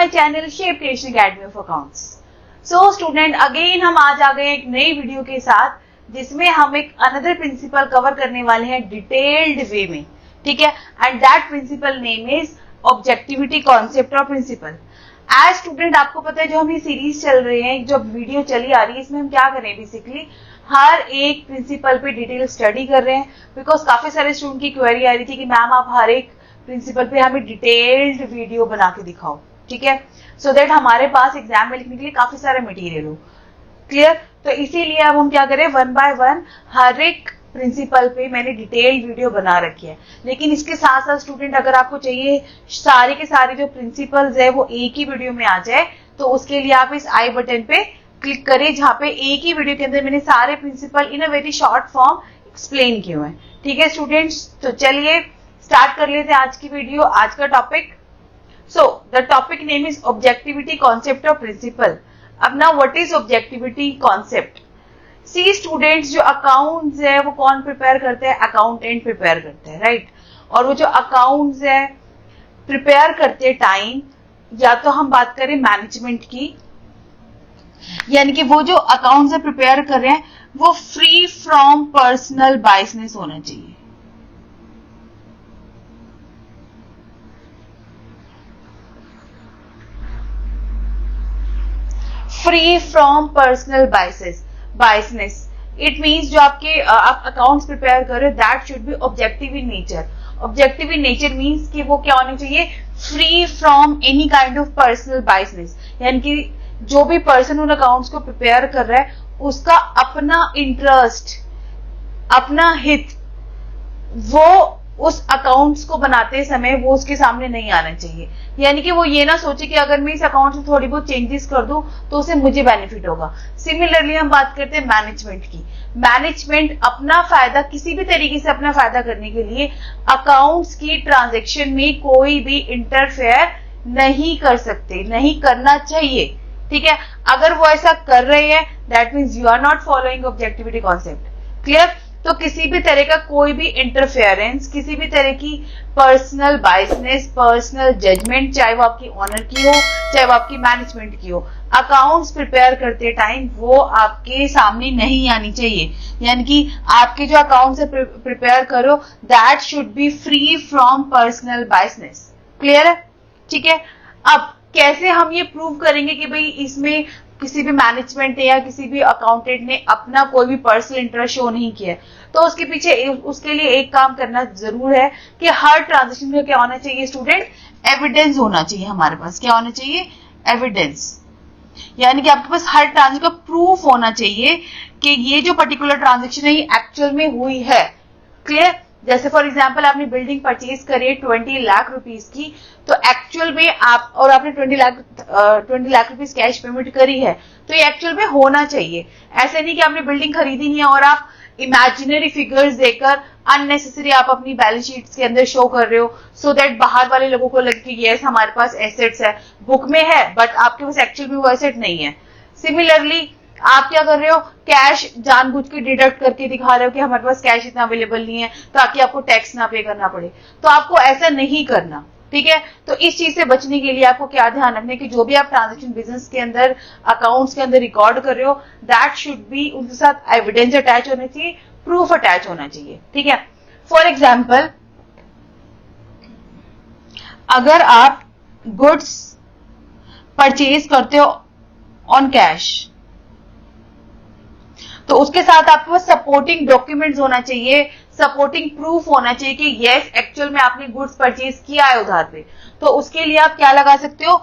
My channel shape creation academy of accounts. So student, again हम आज आ गए एक नई वीडियो के साथ जिसमें हम एक अनदर प्रिंसिपल कवर करने वाले हैं डिटेल्ड वे में, ठीक है। And that principle name is objectivity concept और प्रिंसिपल। एज स्टूडेंट आपको पता है जो हम ये सीरीज चल रहे हैं, जो वीडियो चली आ रही है, इसमें हम क्या कर रहे हैं, बेसिकली हर एक प्रिंसिपल पे डिटेल स्टडी कर रहे हैं। बिकॉज काफी सारे स्टूडेंट की क्वेरी आ रही थी कि मैम आप हर एक प्रिंसिपल पे हमें डिटेल्ड वीडियो बना के दिखाओ, ठीक है, सो दैट हमारे पास एग्जाम में लिखने के लिए काफी सारा मटेरियल हो। क्लियर? तो इसीलिए अब हम क्या करें, वन बाय वन हर एक प्रिंसिपल पे मैंने डिटेल्ड वीडियो बना रखी है। लेकिन इसके साथ साथ स्टूडेंट, अगर आपको चाहिए सारे के सारे जो प्रिंसिपल्स है वो एक ही वीडियो में आ जाए, तो उसके लिए आप इस आई बटन पे क्लिक करें, जहां पे एक ही वीडियो के अंदर मैंने सारे principle in a very short form explain किए हुए हैं। ठीक है स्टूडेंट्स, तो चलिए स्टार्ट कर लेते हैं आज की वीडियो, आज का topic. So the topic name is objectivity concept of principle. अब ना what is objectivity concept? See students, जो अकाउंट्स है वो कौन प्रिपेयर करते हैं? अकाउंटेंट प्रिपेयर करते हैं, राइट। और वो जो अकाउंट्स है प्रिपेयर करते टाइम, या तो हम बात करें मैनेजमेंट की, यानी कि वो जो अकाउंट्स है प्रिपेयर कर रहे हैं वो फ्री फ्रॉम पर्सनल बायसनेस होना चाहिए। Free from personal biasness it means जो आपके आप अकाउंट्स प्रिपेयर कर रहे हो that should be objective in nature. Objective in nature means कि वो क्या होना चाहिए, free from any kind of personal biasness, यानी कि जो भी पर्सन उन अकाउंट्स को प्रिपेयर कर रहा है उसका अपना इंटरेस्ट, अपना हित, वो उस अकाउंट्स को बनाते समय वो उसके सामने नहीं आना चाहिए। यानी कि वो ये ना सोचे कि अगर मैं इस अकाउंट में थोड़ी बहुत चेंजेस कर दूं तो उसे मुझे बेनिफिट होगा। सिमिलरली हम बात करते हैं मैनेजमेंट की। मैनेजमेंट अपना फायदा, किसी भी तरीके से अपना फायदा करने के लिए अकाउंट्स की ट्रांजैक्शन में कोई भी इंटरफेयर नहीं कर सकते, नहीं करना चाहिए, ठीक है। अगर वो ऐसा कर रहे हैं that means you are not following objectivity concept. Clear? तो किसी भी तरह का कोई भी इंटरफेरेंस, किसी भी तरह की पर्सनल बायसनेस, पर्सनल जजमेंट, चाहे वो आपकी ऑनर की हो चाहे वो आपकी मैनेजमेंट की हो, अकाउंट्स प्रिपेयर करते टाइम वो आपके सामने नहीं आनी चाहिए। यानी कि आपके जो अकाउंट्स प्रिपेयर करो that should be free from personal biasness. Clear है? ठीक है। अब कैसे हम ये प्रूव करेंगे कि भाई इसमें किसी भी मैनेजमेंट ने या किसी भी अकाउंटेंट ने अपना कोई भी पर्सनल इंटरेस्ट शो नहीं किया है? तो उसके पीछे उसके लिए एक काम करना जरूर है कि हर ट्रांजेक्शन में क्या होना चाहिए स्टूडेंट, एविडेंस होना चाहिए हमारे पास। क्या होना चाहिए? एविडेंस। यानी कि आपके पास हर ट्रांजेक्शन का प्रूफ होना चाहिए कि ये जो पर्टिकुलर ट्रांजेक्शन है ये एक्चुअल में हुई है। क्लियर? जैसे फॉर एग्जाम्पल आपने बिल्डिंग परचेज करी 20 लाख रुपीस की, तो एक्चुअल में आपने 20 लाख रुपीस कैश पेमेंट करी है, तो ये एक्चुअल में होना चाहिए। ऐसे नहीं कि आपने बिल्डिंग खरीदी नहीं है और आप इमेजिनरी फिगर्स देकर अननेसेसरी आप अपनी बैलेंस शीट्स के अंदर शो कर रहे हो सो दैट बाहर वाले लोगों को लगे कि यस हमारे पास एसेट्स है, बुक में है, बट आपके पास एक्चुअल में वो एसेट नहीं है। सिमिलरली आप क्या कर रहे हो, कैश जानबूझ के डिडक्ट करके दिखा रहे हो कि हमारे पास कैश इतना अवेलेबल नहीं है ताकि आपको टैक्स ना पे करना पड़े। तो आपको ऐसा नहीं करना, ठीक है। तो इस चीज से बचने के लिए आपको क्या ध्यान रखना है कि जो भी आप ट्रांजेक्शन बिजनेस के अंदर, अकाउंट्स के अंदर रिकॉर्ड कर रहे हो दैट शुड बी, उनके साथ एविडेंस अटैच होना चाहिए, प्रूफ अटैच होना चाहिए, ठीक है। फॉर एग्जाम्पल, अगर आप गुड्स परचेज करते हो ऑन कैश तो उसके साथ आपके पास सपोर्टिंग डॉक्यूमेंट्स होना चाहिए, सपोर्टिंग प्रूफ होना चाहिए कि यस एक्चुअल में आपने गुड्स परचेज किया है उधार पे। तो उसके लिए आप क्या लगा सकते हो,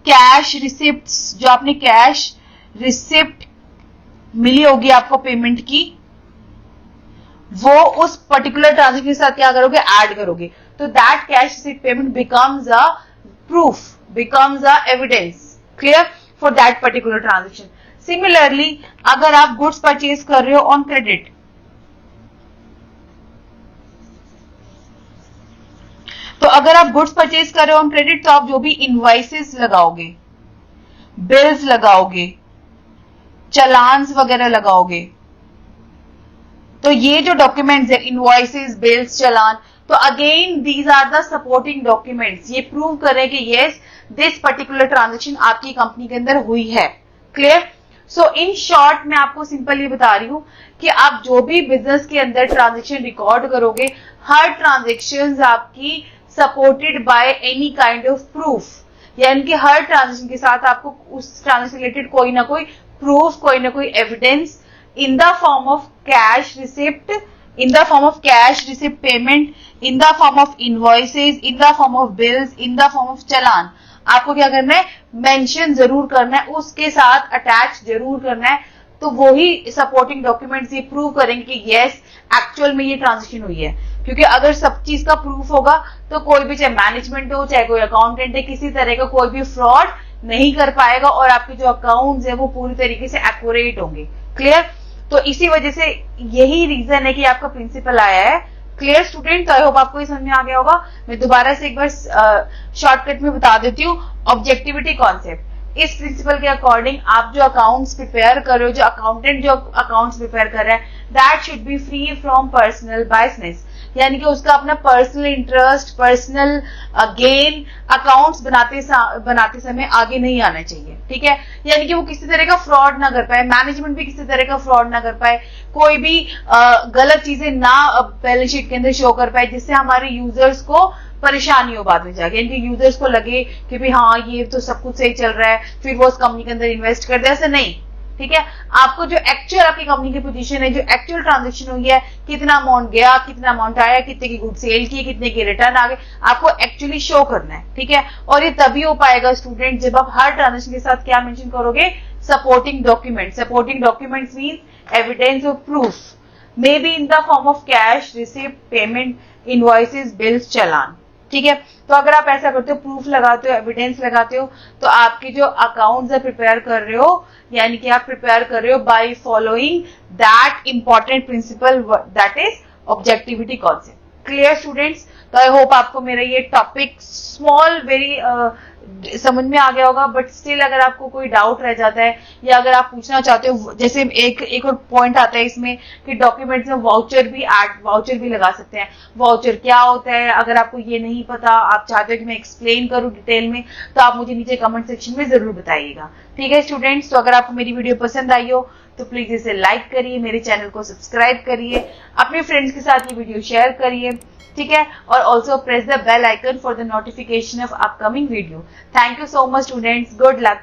कैश रिसिप्ट्स, जो आपने कैश रिसिप्ट मिली होगी आपको पेमेंट की, वो उस पर्टिकुलर ट्रांजेक्शन के साथ क्या करोगे, ऐड करोगे। तो that cash receipt payment becomes a proof, becomes a evidence, clear, for that particular transaction. Similarly अगर आप गुड्स परचेज कर रहे हो ऑन क्रेडिट, तो अगर आप गुड्स परचेज कर रहे हो ऑन क्रेडिट तो आप जो भी इनवॉइसेस लगाओगे, बिल्स लगाओगे, चलान्स वगैरह लगाओगे, तो ये जो डॉक्यूमेंट्स है, इनवॉइसेस, बिल्स, चालान, तो again these are the supporting documents. ये प्रूव करें कि यस दिस पर्टिकुलर ट्रांजेक्शन आपकी कंपनी के अंदर हुई है। क्लियर? सो इन शॉर्ट मैं आपको सिंपल ये बता रही हूं कि आप जो भी बिजनेस के अंदर ट्रांजेक्शन रिकॉर्ड करोगे, हर ट्रांजेक्शन आपकी supported by any kind of proof, यानी कि हर ट्रांजेक्शन के साथ आपको उस ट्रांजेक्शन रिलेटेड कोई ना कोई प्रूफ, कोई ना कोई evidence in the form of cash receipt, in the form of cash receipt payment, in the form of invoices, in the form of bills, in the form of चालान, आपको क्या करना है, मेंशन जरूर करना है, उसके साथ अटैच जरूर करना है। तो वो ही सपोर्टिंग डॉक्यूमेंट्स ये प्रूव करेंगे कि यस एक्चुअल में ये ट्रांजेक्शन हुई है। क्योंकि अगर सब चीज का प्रूफ होगा तो कोई भी, चाहे मैनेजमेंट हो चाहे कोई अकाउंटेंट है, किसी तरह का कोई भी फ्रॉड नहीं कर पाएगा और आपके जो अकाउंट्स है वो पूरी तरीके से एक्यूरेट होंगे। क्लियर? तो इसी वजह से यही रीजन है कि आपका प्रिंसिपल आया है। Clear student? तो आई होप आपको ये समझ में आ गया होगा। मैं दोबारा से एक बार शॉर्टकट में बता देती हूँ। ऑब्जेक्टिविटी कॉन्सेप्ट, इस प्रिंसिपल के अकॉर्डिंग आप जो अकाउंट्स प्रिपेयर कर रहे हो, जो अकाउंटेंट जो अकाउंट्स प्रिपेयर कर रहा है, that should be free from personal biasness, यानी कि उसका अपना personal interest, personal gain accounts बनाते समय आगे नहीं आना चाहिए। ठीक है? यानी कि वो किसी तरह का फ्रॉड ना कर पाए, मैनेजमेंट भी किसी तरह का फ्रॉड ना कर पाए, कोई भी गलत चीजें ना बैलेंस शीट के अंदर शो कर पाए, जिससे हमारे यूजर्स को परेशानी हो बाद में जाके, यानी कि यूजर्स को लगे कि भाई हाँ ये तो सब कुछ सही चल रहा है, फिर वो उस कंपनी के अंदर इन्वेस्ट कर दे। ऐसा नहीं। ठीक है? आपको जो एक्चुअल आपकी कंपनी की पोजीशन है, जो एक्चुअल ट्रांजेक्शन हुई है, कितना अमाउंट गया, कितना अमाउंट आया, कितने की गुड सेल की, कितने की रिटर्न आ गए, आपको एक्चुअली शो करना है। ठीक है? और ये तभी हो पाएगा स्टूडेंट जब आप हर ट्रांजेक्शन के साथ क्या मेंशन करोगे, supporting document. Supporting documents means evidence of proof, may be in the form of cash receipt, payment, invoices, bills, challan. ठीक है? तो अगर आप ऐसा करते हो, प्रूफ लगाते हो, एविडेंस लगाते हो, तो आपके जो अकाउंट्स है प्रिपेयर कर रहे हो, यानी कि आप प्रिपेयर कर रहे हो by following that important principle, that is objectivity concept. Clear students? तो आई होप आपको मेरा ये टॉपिक स्मॉल वेरी समझ में आ गया होगा। बट स्टिल अगर आपको कोई डाउट रह जाता है या अगर आप पूछना चाहते हो, जैसे एक और पॉइंट आता है इसमें कि डॉक्यूमेंट्स में वाउचर भी लगा सकते हैं। वाउचर क्या होता है, अगर आपको ये नहीं पता, आप चाहते हो कि मैं एक्सप्लेन करूं डिटेल में, तो आप मुझे नीचे कमेंट सेक्शन में जरूर बताइएगा। ठीक है स्टूडेंट्स? तो अगर आपको मेरी वीडियो पसंद आई हो तो प्लीज इसे लाइक करिए, मेरे चैनल को सब्सक्राइब करिए, अपने फ्रेंड्स के साथ ये वीडियो शेयर करिए। ठीक है? और also press the bell icon for the notification of upcoming video. Thank you so much students, good luck.